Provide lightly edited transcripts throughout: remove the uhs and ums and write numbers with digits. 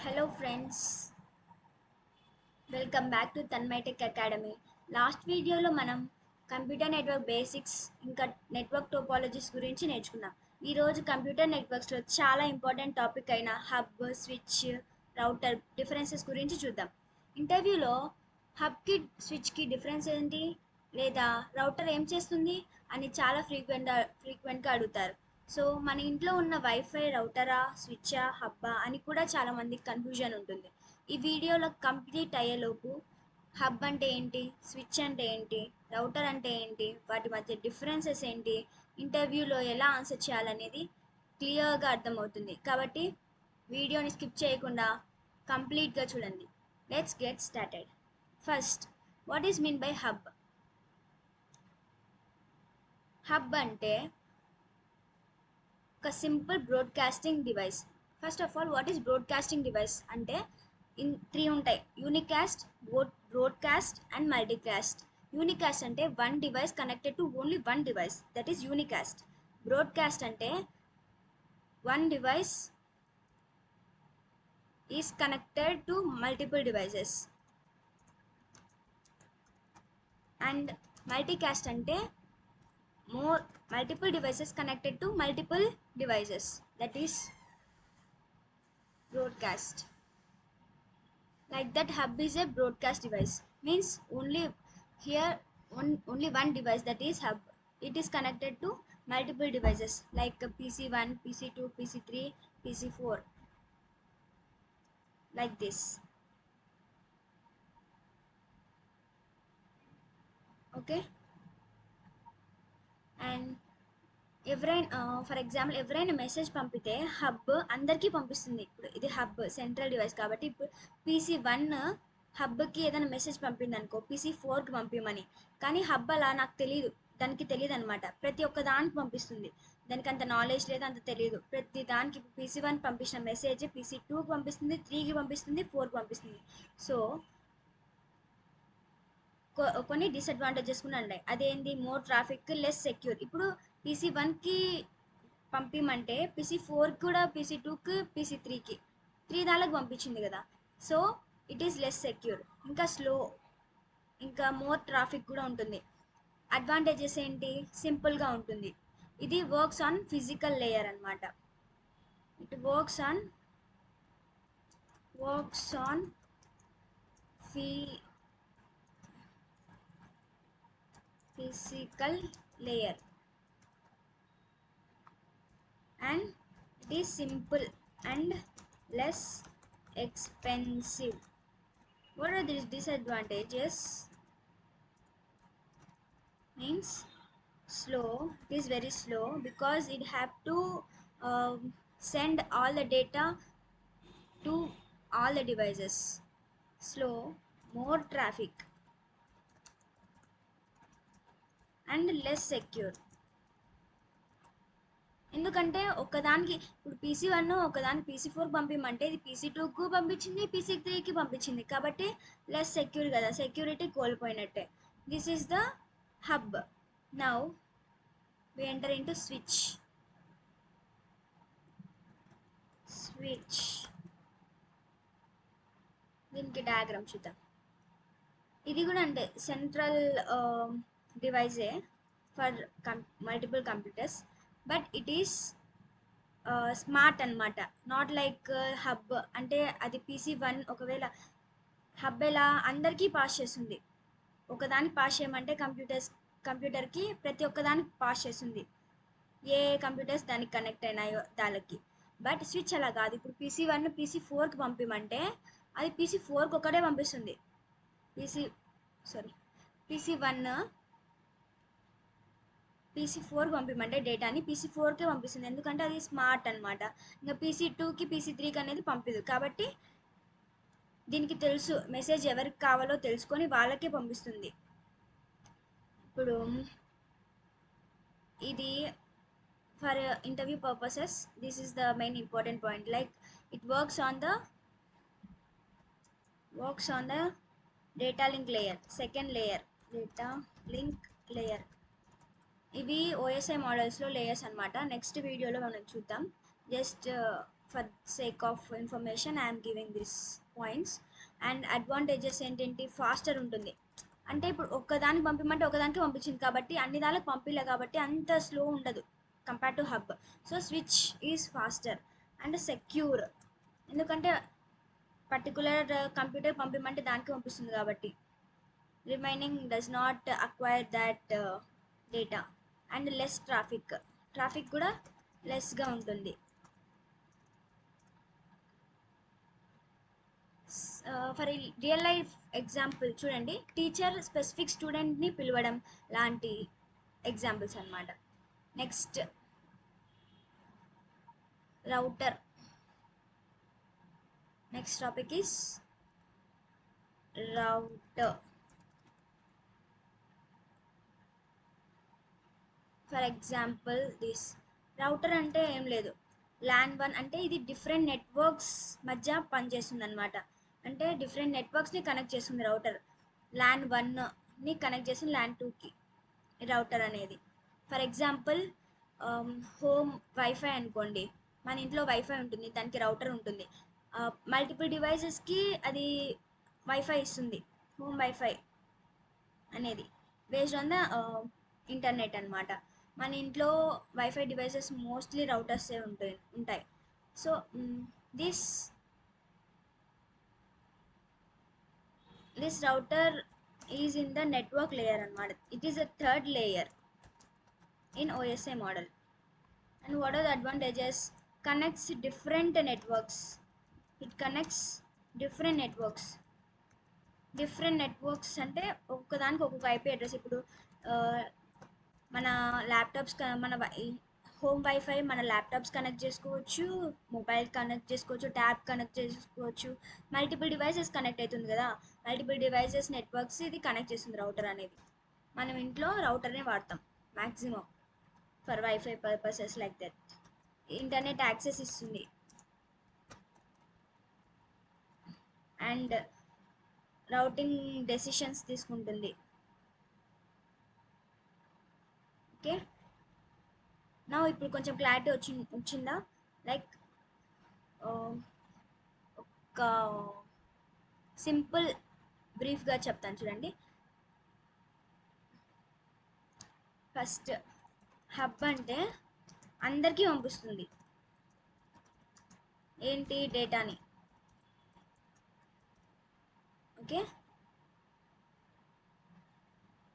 Hello friends, welcome back to Tanmay Tech Academy. Last వీడియోలో మనం computer network basics ఇంకా network topologies గురించి నేర్చుకున్నాం. ఈరోజు కంప్యూటర్ నెట్వర్క్స్లో చాలా ఇంపార్టెంట్ టాపిక్ అయిన హబ్, స్విచ్, రౌటర్ డిఫరెన్సెస్ గురించి చూద్దాం. ఇంటర్వ్యూలో హబ్కి స్విచ్కి డిఫరెన్స్ ఏంటి లేదా రౌటర్ ఏం చేస్తుంది అని చాలా ఫ్రీక్వెంట్గా అడుగుతారు. సో మన ఇంట్లో ఉన్న వైఫై రౌటరా, స్విచ్చా, హబ్బా అని కూడా చాలామందికి కన్ఫ్యూజన్ ఉంటుంది. ఈ వీడియోలో కంప్లీట్ అయ్యేలోపు హబ్ అంటే ఏంటి, స్విచ్ అంటే ఏంటి, రౌటర్ అంటే ఏంటి, వాటి మధ్య డిఫరెన్సెస్ ఏంటి, ఇంటర్వ్యూలో ఎలా ఆన్సర్ చేయాలనేది క్లియర్గా అర్థమవుతుంది. కాబట్టి వీడియోని స్కిప్ చేయకుండా కంప్లీట్గా చూడండి. Let's get started. First, what is mean by hub? Hub అంటే ఒక simple broadcasting device. First of all, what is broadcasting device అంటే త్రీ ఉంటాయి: unicast, broadcast and multicast. Unicast అంటే one device connected to only one device, that is unicast. Broadcast అంటే one device is connected to multiple devices. And multicast అంటే multiple devices connected to multiple devices, that is broadcast. Like that, hub is a broadcast device, means only here only one device, that is hub. It is connected to multiple devices like PC1, PC2, PC3, PC4, like this. Okay. And ఎవరైనా for example ఎవరైనా message పంపితే hub అందరికీ పంపిస్తుంది. ఇప్పుడు ఇది hub central device కాబట్టి ఇప్పుడు PC1 హబ్కి ఏదైనా మెసేజ్ పంపింది అనుకో, PC4కి పంపించమని. కానీ హబ్ అలా నాకు తెలియదు, దానికి తెలియదు అనమాట. ప్రతి ఒక్క దానికి పంపిస్తుంది. దానికి అంత నాలెడ్జ్ లేదు, అంత తెలియదు. ప్రతి దానికి PC1 పంపించిన మెసేజ్ PC2కి పంపిస్తుంది, 3కి పంపిస్తుంది, 4కి పంపిస్తుంది. సో కొన్ని డిసడ్వాంటేజెస్ కూడా ఉన్నాయి. అదేంటి? More traffic, less secure. ఇప్పుడు PC1కి పంపిమంటే PC4కి కూడా, PC2కి, PC3కి 3 దానికి పంపించింది కదా. So it is less secure, ఇంకా స్లో, ఇంకా మోర్ ట్రాఫిక్ కూడా ఉంటుంది. అడ్వాంటేజెస్ ఏంటి? సింపుల్గా ఉంటుంది. ఇది వర్క్స్ ఆన్ ఫిజికల్ లేయర్ అనమాట. It works on physical layer and it is simple and less expensive. What are these disadvantages? Means slow. It is very slow because it have to send all the data to all the devices. Slow, more traffic and less secure. ఎందుకంటే ఒకదానికి ఇప్పుడు PC1 ఒకదానికి PC4 పంపించమంటే ఇది PC2కు పంపించింది, PC3కి పంపించింది. కాబట్టి less secure కదా, సెక్యూరిటీ కోల్పోయినట్టే. This is the hub. Now we enter into switch. దీనికి డయాగ్రామ్ చూద్దాం. ఇది కూడా అంటే సెంట్రల్ డివైజే for multiple computers, but it is smart అనమాట. నాట్ లైక్ హబ్ అంటే అది PC1 ఒకవేళ హబ్ ఎలా అందరికీ పాస్ చేస్తుంది. ఒకదానికి పాస్ చేయమంటే కంప్యూటర్కి ప్రతి ఒక్కదానికి పాస్ చేస్తుంది, ఏ కంప్యూటర్స్ దానికి కనెక్ట్ అయినాయో దానికి. బట్ స్విచ్ అలా కాదు. ఇప్పుడు PC1 PC4కి పంపిమంటే అది PC4కి ఒకటే పంపిస్తుంది. PC1 PC4కి పంపిమంటే డేటాని PC4కే పంపిస్తుంది, ఎందుకంటే అది స్మార్ట్ అనమాట. ఇంకా PC2కి PC3కి అనేది పంపిదు. కాబట్టి దీనికి తెలుసు మెసేజ్ ఎవరికి కావాలో తెలుసుకొని వాళ్ళకే పంపిస్తుంది. ఇప్పుడు ఇది for interview purposes this is the main important point. Like it works on the data link layer, second layer data link layer. ఇవి OSI మోడల్స్లో లేయర్స్ అనమాట. నెక్స్ట్ వీడియోలో మనం చూద్దాం. Just for sake of information I'm giving this points. And advantages ఏంటంటే faster ఉంటుంది. అంటే ఇప్పుడు ఒక్కదానికి పంపిమంటే ఒకదానికి పంపించింది కాబట్టి అన్ని దానికి పంపిలే కాబట్టి అంత స్లో ఉండదు compare to hub. So switch is faster and secure, ఎందుకంటే పర్టికులర్ కంప్యూటర్ పంపిమంటే దానికి పంపిస్తుంది కాబట్టి. Remaining does not acquire that data. And less traffic కూడా లెస్గా ఉంటుంది. ఫర్ రియల్ లైఫ్ ఎగ్జాంపుల్ చూడండి, టీచర్ స్పెసిఫిక్ స్టూడెంట్ని పిలవడం లాంటి ఎగ్జాంపుల్స్ అన్నమాట. Next router. Next topic is router. For example this router అంటే ఏం లేదు, ల్యాన్ 1 అంటే ఇది డిఫరెంట్ నెట్వర్క్స్ మధ్య పనిచేస్తుంది అనమాట. అంటే డిఫరెంట్ నెట్వర్క్స్ని కనెక్ట్ చేస్తుంది రౌటర్. ల్యాన్ 1ని కనెక్ట్ చేస్తుంది ల్యాన్ 2కి రౌటర్ అనేది. ఫర్ ఎగ్జాంపుల్ హోమ్ వైఫై అనుకోండి, మన ఇంట్లో వైఫై ఉంటుంది, దానికి రౌటర్ ఉంటుంది. మల్టిపుల్ డివైజెస్కి అది వైఫై ఇస్తుంది, హోమ్ వైఫై అనేది బేస్డ్ ఆన్ ద ఇంటర్నెట్ అనమాట. మన ఇంట్లో వైఫై డివైసెస్ మోస్ట్లీ రౌటర్సే ఉంటాయి. So this router is in the network layer అనమాట. It is a third layer in OSI model. And what are the advantages? Connects different networks. It connects different networks. Different networks అంటే ఒక్కదానికి ఒక్కొక్క IP address. ఇప్పుడు మన laptops మన home wifi మన laptops connect చేసుకోవచ్చు, mobile connect చేసుకోవచ్చు, tab connect చేసుకోవచ్చు, మల్టిపుల్ డివైసెస్ కనెక్ట్ అవుతుంది కదా. మల్టిపుల్ డివైసెస్ నెట్వర్క్స్ ఇది కనెక్ట్ చేస్తుంది రౌటర్ అనేది. మనం ఇంట్లో రౌటర్నే వాడతాం maximum for wifi purposes like that. Internet access ఇస్తుంది అండ్ రౌటింగ్ డెసిషన్స్ తీసుకుంటుంది. ఓకే, నా ఇప్పుడు కొంచెం క్లారిటీ వచ్చిందా? లైక్ ఒక సింపుల్ బ్రీఫ్గా చెప్తాను చూడండి. ఫస్ట్ హబ్ అంటే అందరికీ పంపిస్తుంది ఏంటి డేటాని. ఓకే,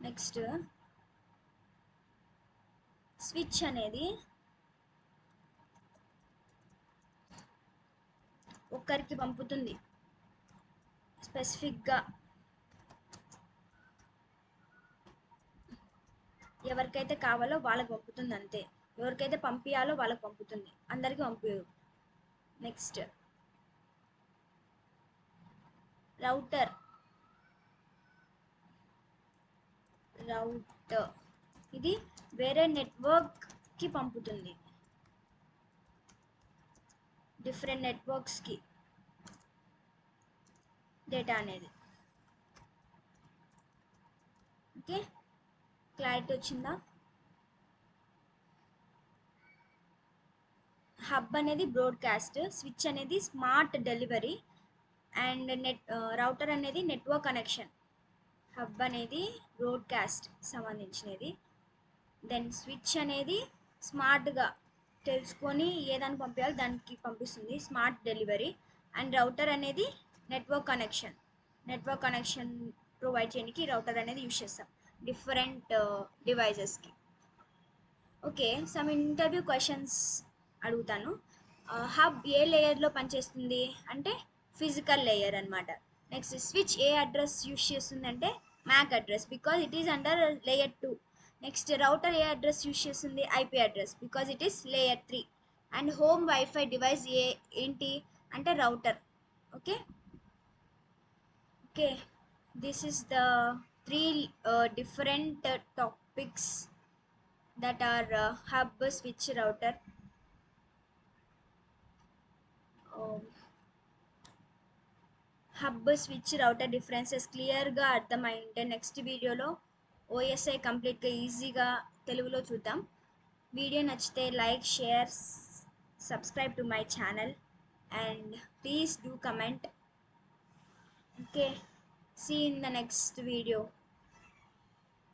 నెక్స్ట్ స్విచ్ అనేది ఒక్కరికి పంపుతుంది స్పెసిఫిక్గా, ఎవరికైతే కావాలో వాళ్ళకి పంపుతుంది అంతే. ఎవరికైతే పంపించాలో వాళ్ళకి పంపుతుంది, అందరికీ పంపించదు. నెక్స్ట్ రౌటర్ ఇది వేరే నెట్వర్క్కి పంపుతుంది, డిఫరెంట్ నెట్వర్క్స్కి డేటా అనేది. ఓకే, క్లారిటీ వచ్చిందా? హబ్ అనేది బ్రాడ్కాస్ట్, స్విచ్ అనేది స్మార్ట్ డెలివరీ, అండ్ రౌటర్ అనేది నెట్వర్క్ కనెక్షన్. హబ్ అనేది బ్రాడ్కాస్ట్ సంబంధించినది, దెన్ స్విచ్ అనేది స్మార్ట్గా తెలుసుకొని ఏదానికి పంపించాలి దానికి పంపిస్తుంది, స్మార్ట్ డెలివరీ. అండ్ రౌటర్ అనేది నెట్వర్క్ కనెక్షన్ ప్రొవైడ్ చేయడానికి రౌటర్ అనేది యూజ్ చేస్తాం డిఫరెంట్ డివైజెస్కి. ఓకే, సమ్ ఇంటర్వ్యూ క్వశ్చన్స్ అడుగుతాను. హబ్ ఏ లేయర్లో పనిచేస్తుంది అంటే ఫిజికల్ లేయర్ అనమాట. నెక్స్ట్ స్విచ్ ఏ అడ్రస్ యూజ్ చేస్తుంది అంటే MAC address, because it is under layer 2. Next router ఏ అడ్రస్ యూజ్ చేస్తుంది IP address, because it is layer 3. And home wifi device ఏంటి అంటే router. Okay, this is the 3 different topics that are hub, switch, router. Hub, switch, router differences క్లియర్గా అర్థమైంటే next వీడియోలో OSI కంప్లీట్గా ఈజీగా తెలుగులో చూద్దాం. వీడియో నచ్చితే like, share, subscribe to my channel. and please do comment. Okay, see you in the next video.